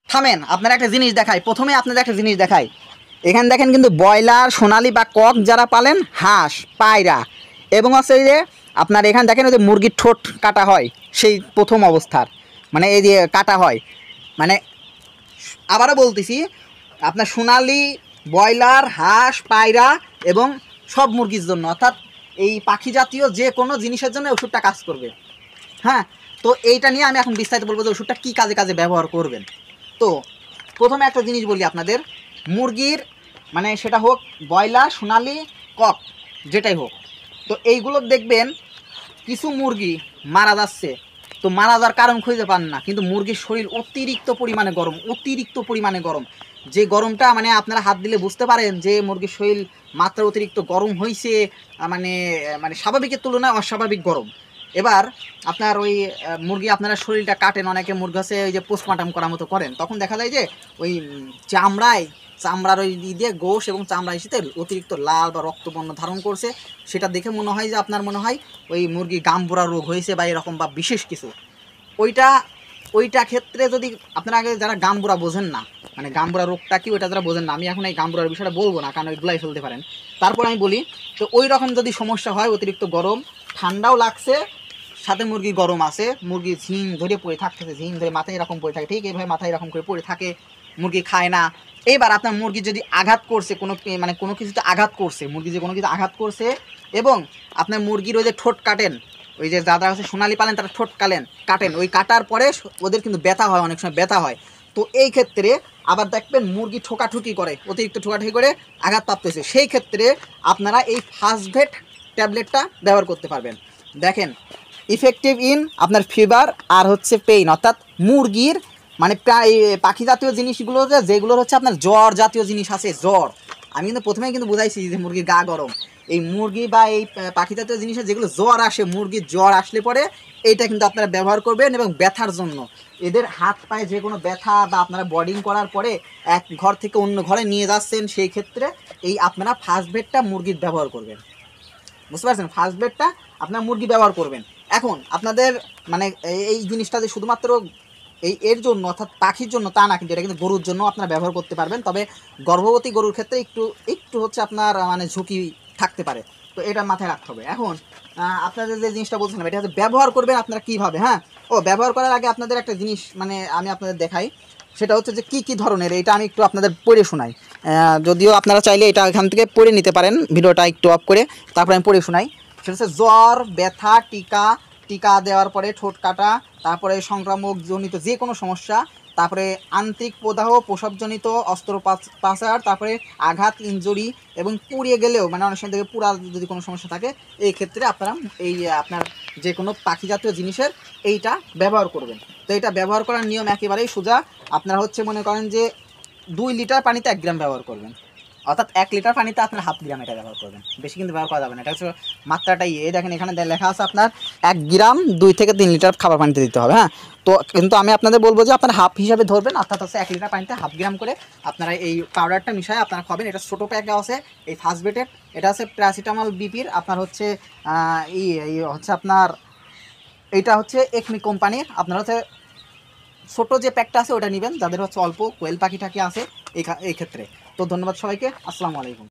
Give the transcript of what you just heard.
থামেন, আপনারা একটা জিনিস দেখাই, প্রথমে আপনাদের একটা জিনিস দেখাই। এখানে দেখেন কিন্তু ব্রয়লার, সোনালি বা কক যারা পালেন, হাঁস, পায়রা এবং হচ্ছে এই যে আপনার এখানে দেখেন ওই যে মুরগির ঠোঁট কাটা হয় সেই প্রথম অবস্থার, মানে এই যে কাটা হয়, মানে আবারও বলতেছি, আপনার সোনালি, ব্রয়লার, হাঁস, পায়রা এবং সব মুরগির জন্য, অর্থাৎ এই পাখি জাতীয় যে কোনো জিনিসের জন্য ওষুধটা কাজ করবে। হ্যাঁ, তো এইটা নিয়ে আমি এখন বিস্তারিত বলবো যে ওষুধটা কী কাজে কাজে ব্যবহার করবেন। তো প্রথমে একটা জিনিস বলি আপনাদের, মুরগির মানে সেটা হোক ব্রয়লার, সোনালি, কক, যেটাই হোক, তো এইগুলো দেখবেন কিছু মুরগি মারা যাচ্ছে, তো মারা যাওয়ার কারণ খুঁজে পান না, কিন্তু মুরগির শরীর অতিরিক্ত পরিমাণে গরম, অতিরিক্ত পরিমাণে গরম, যে গরমটা মানে আপনারা হাত দিলে বুঝতে পারেন যে মুরগির শরীর মাত্রা অতিরিক্ত গরম হয়েছে, মানে মানে স্বাভাবিকের তুলনায় অস্বাভাবিক গরম। এবার আপনার ওই মুরগি আপনারা শরীরটা কাটেন, অনেকে মুরগি আছে ওই যে পোস্টমর্টম করার মতো করেন, তখন দেখা যায় যে ওই চামড়ার ওই দিয়ে গোশ এবং চামড়া এসে অতিরিক্ত লাল বা রক্তবর্ণ ধারণ করছে, সেটা দেখে মনে হয় যে আপনার মনে হয় ওই মুরগি গামবুড়া রোগ হয়েছে বা এরকম বা বিশেষ কিছু। ওইটা ক্ষেত্রে যদি আপনারা আগে যারা গামবুড়া বোঝেন না, মানে গামবুড়া রোগটা কি ওইটা যারা বোঝেন না, আমি এখন এই গামবুড়ার বিষয়টা বলবো না, কারণ ওই গুলাই ফেলতে পারেন। তারপর আমি বলি, তো ওই রকম যদি সমস্যা হয়, অতিরিক্ত গরম, ঠান্ডাও লাগছে, সাথে মুরগি গরম আছে, মুরগি ঝিম ধরে পড়ে থাকতেছে, ঝিম ধরে মাথায় এরকম পড়ে থাকে, ঠিক এইভাবে মাথায় এরকম করে পড়ে থাকে, মুরগি খায় না। এইবার আপনার মুরগি যদি আঘাত করছে, মানে কোনো কিছুতে আঘাত করছে, মুরগি যে কোনো কিছু আঘাত করছে, এবং আপনার মুরগির ওই যে ঠোঁট কাটেন, ওই যে যারা হচ্ছে সোনালি পালেন তারা ঠোঁট কাটেন, ওই কাটার পরে ওদের কিন্তু ব্যথা হয়, অনেক সময় ব্যথা হয়। তো এই ক্ষেত্রে আবার দেখবেন মুরগি ঠোকাঠুকি করে, অতিরিক্ত ঠোকাঠুকি করে আঘাত প্রাপ্তেছে, সেই ক্ষেত্রে আপনারা এই ফাস্টভেট ট্যাবলেটটা ব্যবহার করতে পারবেন। দেখেন, ইফেক্টিভ ইন আপনার ফিভার আর হচ্ছে পেইন, অর্থাৎ মুরগির মানে প্রায় পাখি জাতীয় জিনিসগুলো যেগুলো হচ্ছে আপনার জ্বর জাতীয় জিনিস আছে, জ্বর, আমি কিন্তু প্রথমেই কিন্তু বুঝাইছি যে মুরগির গা গরম, এই মুরগি বা এই পাখি জাতীয় জিনিসের যেগুলো জ্বর আসে, মুরগির জ্বর আসলে পরে এইটা কিন্তু আপনারা ব্যবহার করবেন। এবং ব্যথার জন্য এদের হাত পায়ে যে কোনো ব্যথা বা আপনারা বডিং করার পরে এক ঘর থেকে অন্য ঘরে নিয়ে যাচ্ছেন, সেই ক্ষেত্রে এই আপনারা ফাস্টভেটটা মুরগির ব্যবহার করবেন, বুঝতে পারছেন? ফাস্টভেটটা আপনার মুরগি ব্যবহার করবেন। এখন আপনাদের মানে এই জিনিসটা যে শুধুমাত্র এর জন্য, অর্থাৎ পাখির জন্য তা না, কিন্তু এটা কিন্তু গরুর জন্য আপনারা ব্যবহার করতে পারবেন, তবে গর্ভবতী গরুর ক্ষেত্রে একটু হচ্ছে আপনার মানে ঝুঁকি থাকতে পারে, তো এটা মাথায় রাখতে হবে। এখন আপনাদের যে জিনিসটা বলছিলাম, এটা হচ্ছে ব্যবহার করবেন আপনারা কীভাবে। হ্যাঁ, ব্যবহার করার আগে আপনাদের একটা জিনিস মানে আমি আপনাদের দেখাই, সেটা হচ্ছে যে কী ধরনের, এটা আমি একটু আপনাদের পড়ে শোনাই, যদিও আপনারা চাইলে এটা এখান থেকে পড়ে নিতে পারেন, ভিডিওটা একটু অফ করে, তারপরে আমি পড়ে শোনাই। সেটা হচ্ছে জ্বর, ব্যথা, টিকা দেওয়ার পরে ঠোঁট কাটা, তারপরে সংক্রামক জনিত যে কোনো সমস্যা, তারপরে আন্তরিক প্রদাহ, প্রসবজনিত অস্ত্রোপচার, তারপরে আঘাত, ইনজুরি এবং পুড়িয়ে গেলেও মানে অনেক সময় থেকে পুরা যদি কোনো সমস্যা থাকে, এই ক্ষেত্রে আপনারা এই আপনার যে কোনো পাখি জাতীয় জিনিসের এইটা ব্যবহার করবেন। তো এটা ব্যবহার করার নিয়ম একেবারেই সোজা। আপনারা হচ্ছে মনে করেন যে 2 লিটার পানিতে 1 গ্রাম ব্যবহার করবেন, অর্থাৎ 1 লিটার পানিতে আপনার হাফ গ্রাম এটা ব্যবহার করবেন, বেশি কিন্তু ব্যবহার করা যাবে না। এটা হচ্ছে মাত্রাটাই, এই দেখেন এখানে লেখা আছে আপনার 1 গ্রাম 2 থেকে 3 লিটার খাবার পানিতে দিতে হবে। হ্যাঁ, তো কিন্তু আমি আপনাদের বলবো যে আপনার হাফ হিসাবে ধরবেন, অর্থাৎ হচ্ছে 1 লিটার পানিতে হাফ গ্রাম করে আপনারা এই পাউডারটা মিশায় আপনারা খাবেন। এটা ছোটো প্যাকে আছে এই ফাস্টভেটের, এটা হচ্ছে প্যারাসিটামল বিপির, আপনার হচ্ছে হচ্ছে আপনার এইটা হচ্ছে একমি কোম্পানির। আপনারা হচ্ছে ছোটো যে প্যাকটা আছে ওটা নেবেন, যাদের হচ্ছে অল্প কোয়েল পাখি টাকি আছে এই ক্ষেত্রে। তো ধন্যবাদ সবাইকে, আসসালামু আলাইকুম।